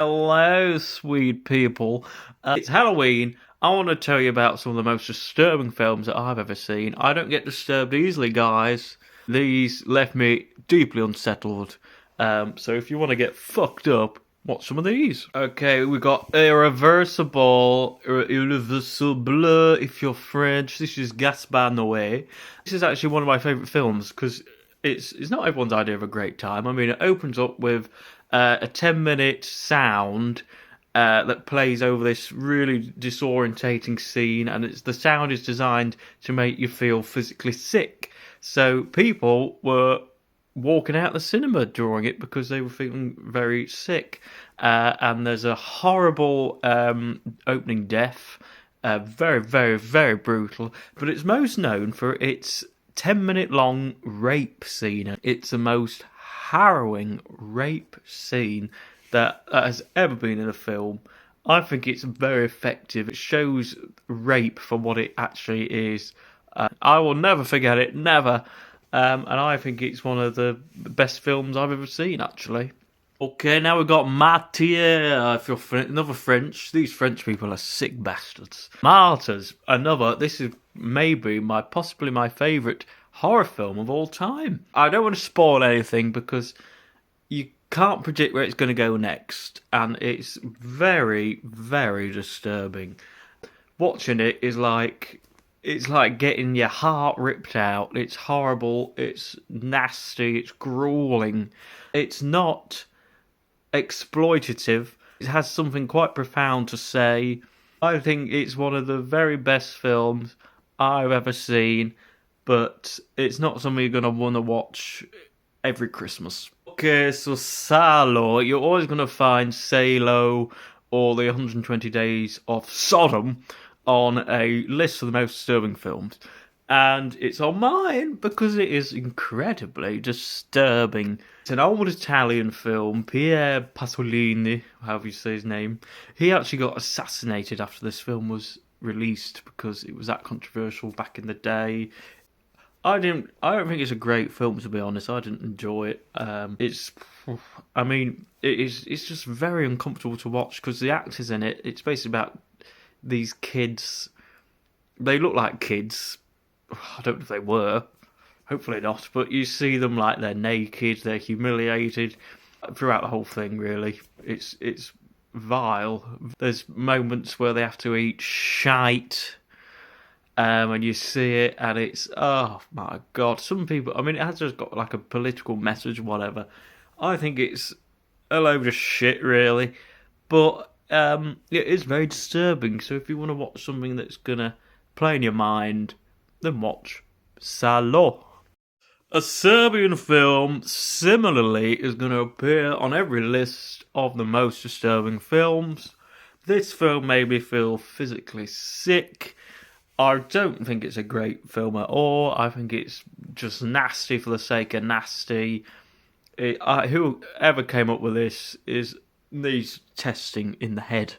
Hello, sweet people. It's Halloween. I want to tell you about some of the most disturbing films that I've ever seen. I don't get disturbed easily, guys. These left me deeply unsettled. So if you want to get fucked up, watch some of these. Okay, we got Irreversible, Irreversible, if you're French. This is Gaspar Noé. This is actually one of my favourite films because it's not everyone's idea of a great time. I mean, it opens up with a 10-minute sound that plays over this really disorientating scene, and the sound is designed to make you feel physically sick. So people were walking out the cinema during it because they were feeling very sick. And there's a horrible opening death, very, very, very brutal. But it's most known for its 10-minute long rape scene. It's the most harrowing rape scene that has ever been in a film. I think it's very effective. It shows rape for what it actually is. I will never forget it, never. And I think it's one of the best films I've ever seen, actually. Okay, now we've got Martyr. If you're another French, these French people are sick bastards. Martyrs, another. This is possibly my favourite horror film of all time. I don't want to spoil anything because you can't predict where it's going to go next, and it's very, very disturbing. Watching it is like it's like getting your heart ripped out. It's horrible. It's nasty. It's grueling. It's not exploitative. It has something quite profound to say. I think it's one of the very best films I've ever seen, but it's not something you're going to want to watch every Christmas. Okay, so Salo, you're always going to find Salo or the 120 Days of Sodom on a list of the most disturbing films. And it's on mine because it is incredibly disturbing. It's an old Italian film. Pier Pasolini, however you say his name, he actually got assassinated after this film was released because it was that controversial back in the day. I don't think it's a great film, to be honest. I didn't enjoy it. It's just very uncomfortable to watch because the actors in it. It's basically about these kids. They look like kids. I don't know if they were. Hopefully not. But you see them like they're naked, they're humiliated throughout the whole thing. Really, it's vile. There's moments where they have to eat shite. And you see it, and it's, oh my god. Some people, I mean, it has just got like a political message, whatever. I think it's a load of shit, really. But it is very disturbing. So if you want to watch something that's gonna play in your mind, then watch Salo. A Serbian film similarly is going to appear on every list of the most disturbing films. This film made me feel physically sick. I don't think it's a great film at all. I think it's just nasty for the sake of nasty. Whoever came up with this needs testing in the head.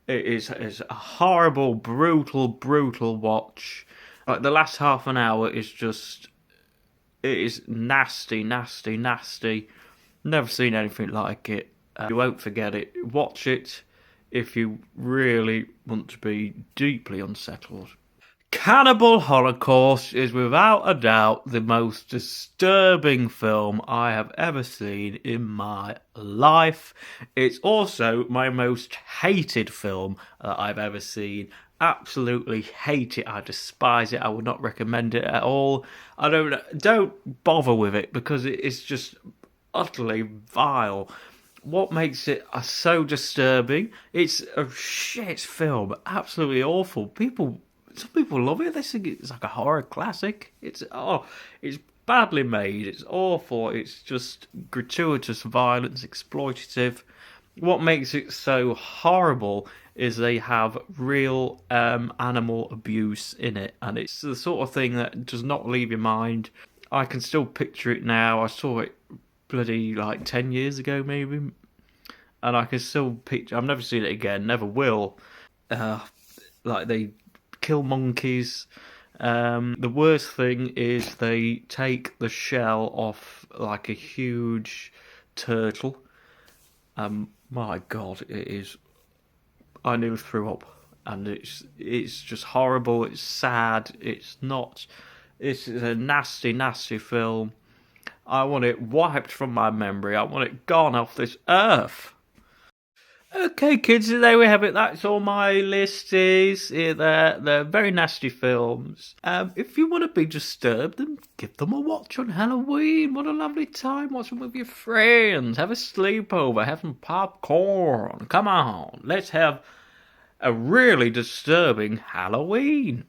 It's a horrible, brutal, brutal watch. Like the last half an hour is just, it is nasty, nasty, nasty. Never seen anything like it. You won't forget it. Watch it if you really want to be deeply unsettled. Cannibal Holocaust is without a doubt the most disturbing film I have ever seen in my life. It's also my most hated film that I've ever seen. Absolutely hate it. I despise it. I would not recommend it at all. I don't bother with it because it is just utterly vile. What makes it so disturbing? It's a shit film. Absolutely awful. Some people love it. They think it's like a horror classic. It's badly made. It's awful. It's just gratuitous violence, exploitative. What makes it so horrible is they have real animal abuse in it, and it's the sort of thing that does not leave your mind. I can still picture it now. I saw it bloody like 10 years ago, maybe, and I can still picture. I've never seen it again. Never will. Like they kill monkeys. The worst thing is they take the shell off like a huge turtle. My God, it is. I nearly threw up, and it's just horrible. It's sad. It's not. It's a nasty, nasty film. I want it wiped from my memory. I want it gone off this earth. Okay, kids, there we have it. That's all my list is. They're very nasty films. If you want to be disturbed, then give them a watch on Halloween. What a lovely time. Watch them with your friends. Have a sleepover. Have some popcorn. Come on. Let's have a really disturbing Halloween.